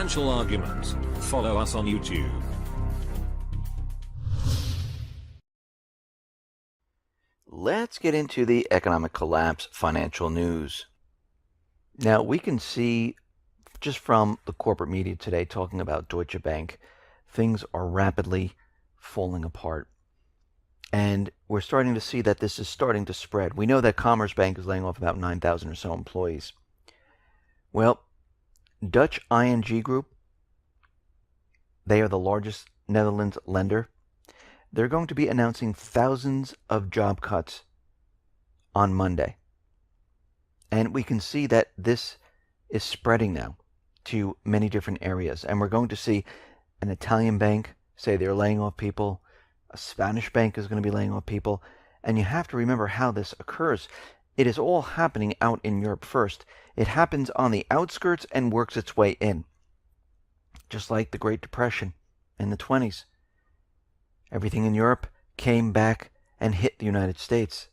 Financial Argument. Follow us on YouTube. Let's get into the economic collapse financial news. Now, we can see just from the corporate media today talking about Deutsche Bank, things are rapidly falling apart. And we're starting to see that this is starting to spread. We know that Commerzbank is laying off about 9,000 or so employees. Well, Dutch ING Group, they are the largest Netherlands lender. They're going to be announcing thousands of job cuts on Monday. And we can see that this is spreading now to many different areas. And we're going to see an Italian bank say they're laying off people. A Spanish bank is going to be laying off people. And you have to remember how this occurs. It is all happening out in Europe first. It happens on the outskirts and works its way in. Just like the Great Depression in the 20s. Everything in Europe came back and hit the United States.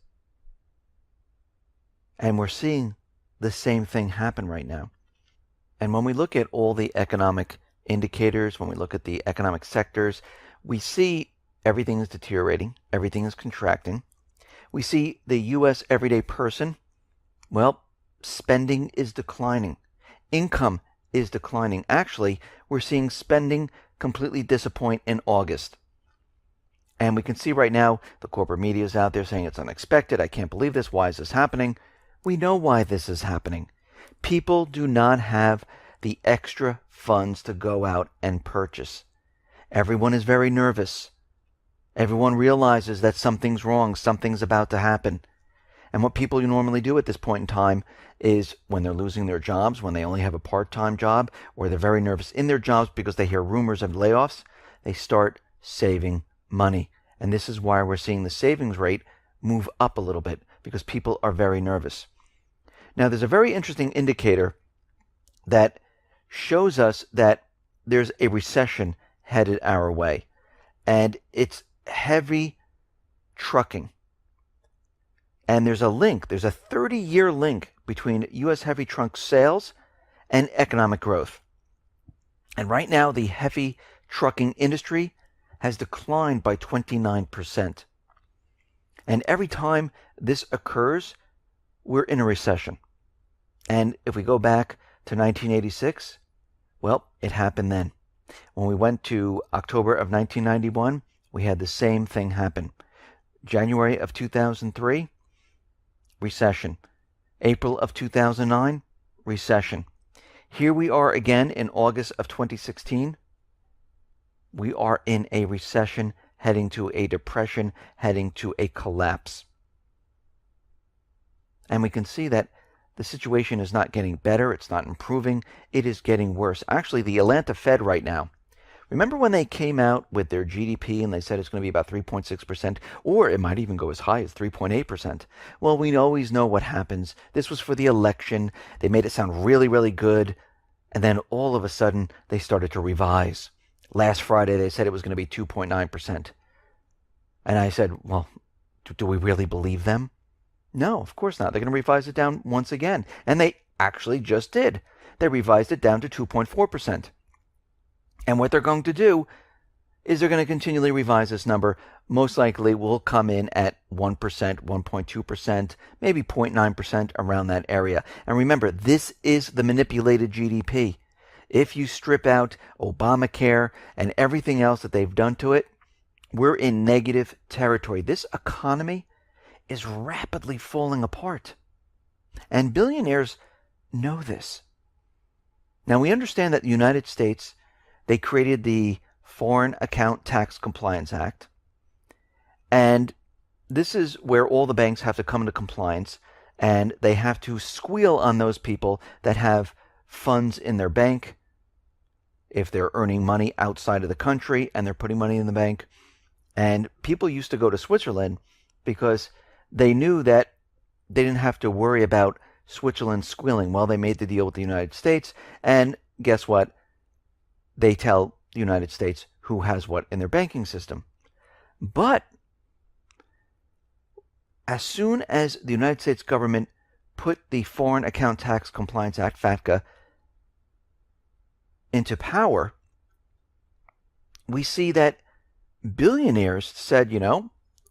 And we're seeing the same thing happen right now. And when we look at all the economic indicators, when we look at the economic sectors, we see everything is deteriorating, everything is contracting. We see the U.S. everyday person, well, spending is declining. Income is declining. Actually, we're seeing spending completely disappoint in August. And we can see right now the corporate media is out there saying it's unexpected. I can't believe this. Why is this happening? We know why this is happening. People do not have the extra funds to go out and purchase. Everyone is very nervous. Everyone realizes that something's wrong, something's about to happen. And what people normally do at this point in time is when they're losing their jobs, when they only have a part-time job, or they're very nervous in their jobs because they hear rumors of layoffs, they start saving money. And this is why we're seeing the savings rate move up a little bit, because people are very nervous. Now, there's a very interesting indicator that shows us that there's a recession headed our way. And it's heavy trucking. And there's a link, there's a 30-year link between U.S. heavy truck sales and economic growth. And right now, the heavy trucking industry has declined by 29%. And every time this occurs, we're in a recession. And if we go back to 1986, well, it happened then. When we went to October of 1991, we had the same thing happen. January of 2003, recession. April of 2009, recession. Here we are again in August of 2016. We are in a recession, heading to a depression, heading to a collapse. And we can see that the situation is not getting better. It's not improving. It is getting worse. Actually, the Atlanta Fed right now, remember when they came out with their GDP and they said it's going to be about 3.6%, or it might even go as high as 3.8%. Well, we always know what happens. This was for the election. They made it sound really, really good. And then all of a sudden, they started to revise. Last Friday, they said it was going to be 2.9%. And I said, well, do we really believe them? No, of course not. They're going to revise it down once again. And they actually just did. They revised it down to 2.4%. And what they're going to do is they're going to continually revise this number. Most likely will come in at 1%, 1.2%, maybe 0.9% around that area. And remember, this is the manipulated GDP. If you strip out Obamacare and everything else that they've done to it, we're in negative territory. This economy is rapidly falling apart. And billionaires know this. Now, we understand that the United States, they created the Foreign Account Tax Compliance Act. And this is where all the banks have to come into compliance, and they have to squeal on those people that have funds in their bank. If they're earning money outside of the country and they're putting money in the bank. And people used to go to Switzerland because they knew that they didn't have to worry about Switzerland squealing. Well, they made the deal with the United States, and guess what? They tell the United States who has what in their banking system. But as soon as the United States government put the Foreign Account Tax Compliance Act, FATCA, into power, we see that billionaires said,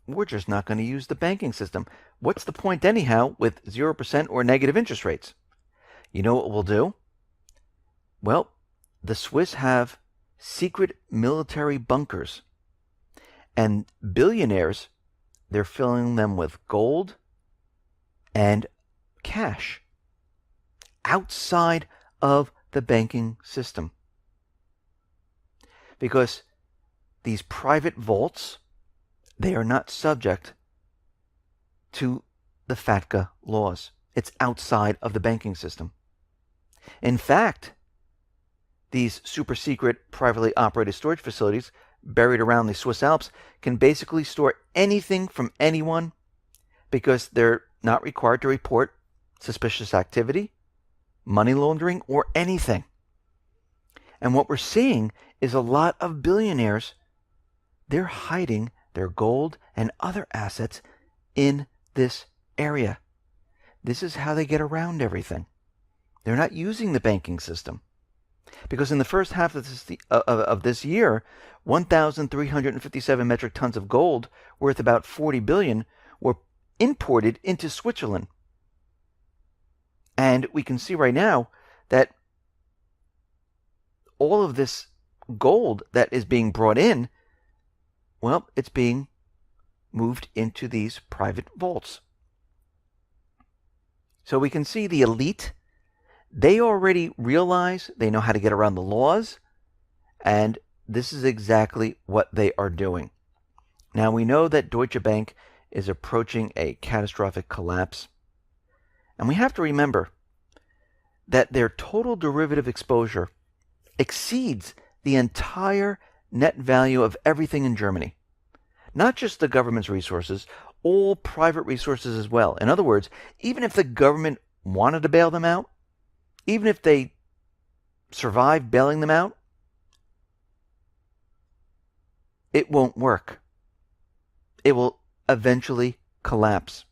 we're just not going to use the banking system. What's the point anyhow with 0% or negative interest rates? You know what we'll do? Well, the Swiss have secret military bunkers. And billionaires, they're filling them with gold and cash outside of the banking system. Because these private vaults, they are not subject to the FATCA laws. It's outside of the banking system. In fact, these super secret privately operated storage facilities buried around the Swiss Alps can basically store anything from anyone because they're not required to report suspicious activity, money laundering, or anything. And what we're seeing is a lot of billionaires, they're hiding their gold and other assets in this area. This is how they get around everything. They're not using the banking system. Because in the first half of this year, 1,357 metric tons of gold, worth about 40 billion, were imported into Switzerland. And we can see right now that all of this gold that is being brought in, well, it's being moved into these private vaults. So we can see the elite, they already realize they know how to get around the laws, and this is exactly what they are doing. Now, we know that Deutsche Bank is approaching a catastrophic collapse, and we have to remember that their total derivative exposure exceeds the entire net value of everything in Germany. Not just the government's resources, all private resources as well. In other words, even if the government wanted to bail them out, even if they survive bailing them out, it won't work. It will eventually collapse.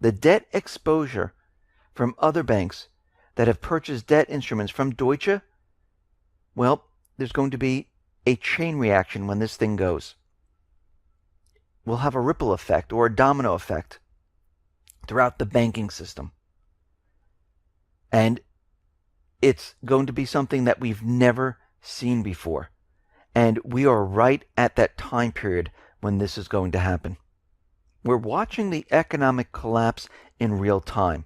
The debt exposure from other banks that have purchased debt instruments from Deutsche, well, there's going to be a chain reaction when this thing goes. We'll have a ripple effect or a domino effect throughout the banking system. And it's going to be something that we've never seen before. And we are right at that time period when this is going to happen. We're watching the economic collapse in real time.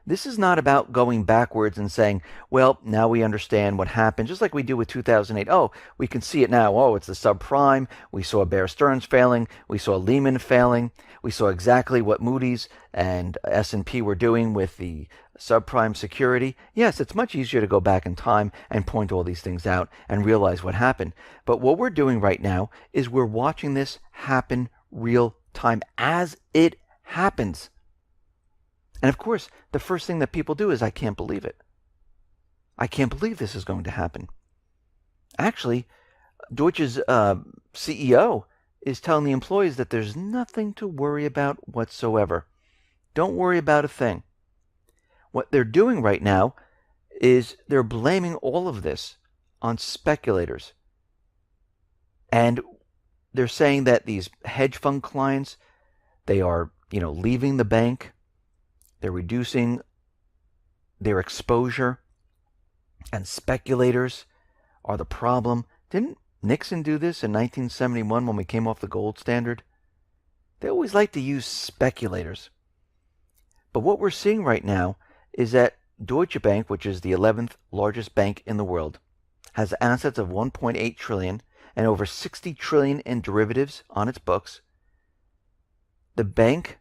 This is not about going backwards and saying, well, now we understand what happened, just like we do with 2008. Oh, we can see it now. Oh, it's the subprime. We saw Bear Stearns failing. We saw Lehman failing. We saw exactly what Moody's and S&P were doing with the subprime security. Yes, it's much easier to go back in time and point all these things out and realize what happened. But what we're doing right now is we're watching this happen real time as it happens. And of course, the first thing that people do is, I can't believe it. I can't believe this is going to happen. Actually, Deutsche's CEO is telling the employees that there's nothing to worry about whatsoever. Don't worry about a thing. What they're doing right now is they're blaming all of this on speculators. And they're saying that these hedge fund clients, they are, leaving the bank. They're reducing their exposure, and speculators are the problem. Didn't Nixon do this in 1971 when we came off the gold standard? They always like to use speculators. But what we're seeing right now is that Deutsche Bank, which is the 11th largest bank in the world, has assets of 1.8 trillion and over 60 trillion in derivatives on its books. The bank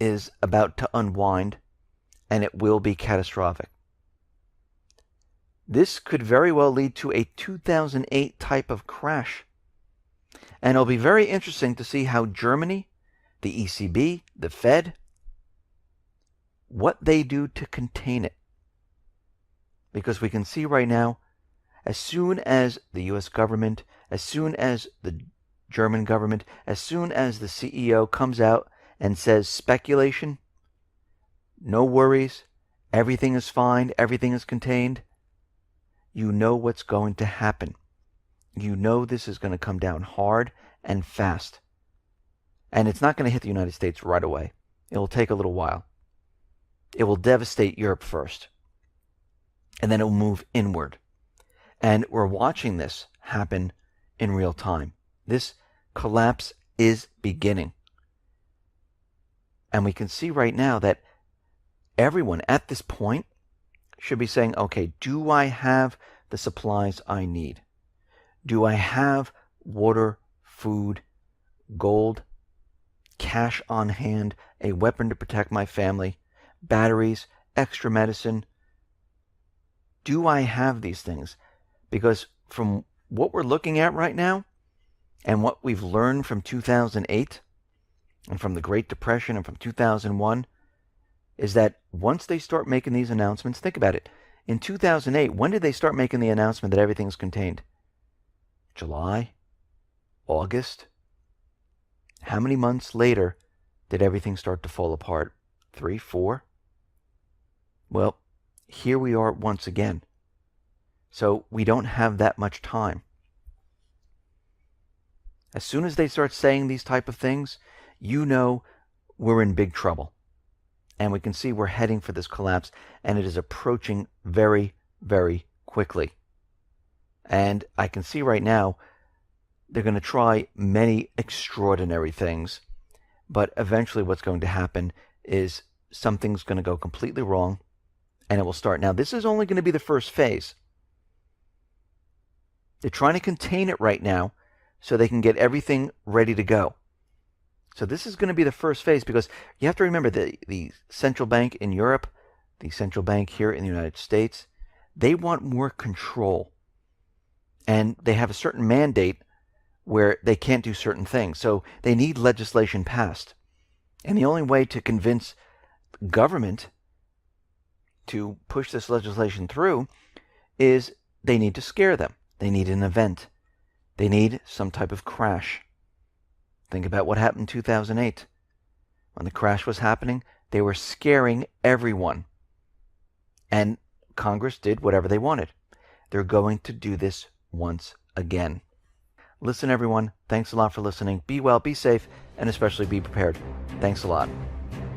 is about to unwind, and it will be catastrophic. This could very well lead to a 2008 type of crash. And it'll be very interesting to see how Germany, the ECB, the Fed, what they do to contain it. Because we can see right now, as soon as the US government, as soon as the German government, as soon as the CEO comes out and says speculation, no worries, everything is fine, everything is contained, you know what's going to happen. You know this is going to come down hard and fast. And it's not going to hit the United States right away. It will take a little while. It will devastate Europe first. And then it will move inward. And we're watching this happen in real time. This collapse is beginning. And we can see right now that everyone at this point should be saying, okay, do I have the supplies I need? Do I have water, food, gold, cash on hand, a weapon to protect my family, batteries, extra medicine? Do I have these things? Because from what we're looking at right now and what we've learned from 2008 and from the Great Depression and from 2001 is that once they start making these announcements, think about it. In 2008, when did they start making the announcement that everything's contained? July? August? How many months later did everything start to fall apart? 3, 4? Well, here we are once again. So we don't have that much time. As soon as they start saying these type of things, you know we're in big trouble. And we can see we're heading for this collapse, and it is approaching very, very quickly. And I can see right now they're going to try many extraordinary things, but eventually what's going to happen is something's going to go completely wrong, and it will start. Now, this is only going to be the first phase. They're trying to contain it right now so they can get everything ready to go. So this is going to be the first phase, because you have to remember the central bank in Europe, the central bank here in the United States, they want more control. And they have a certain mandate where they can't do certain things. So they need legislation passed. And the only way to convince government to push this legislation through is they need to scare them. They need an event. They need some type of crash. Think about what happened in 2008. When the crash was happening, they were scaring everyone. And Congress did whatever they wanted. They're going to do this once again. Listen, everyone, thanks a lot for listening. Be well, be safe, and especially be prepared. Thanks a lot.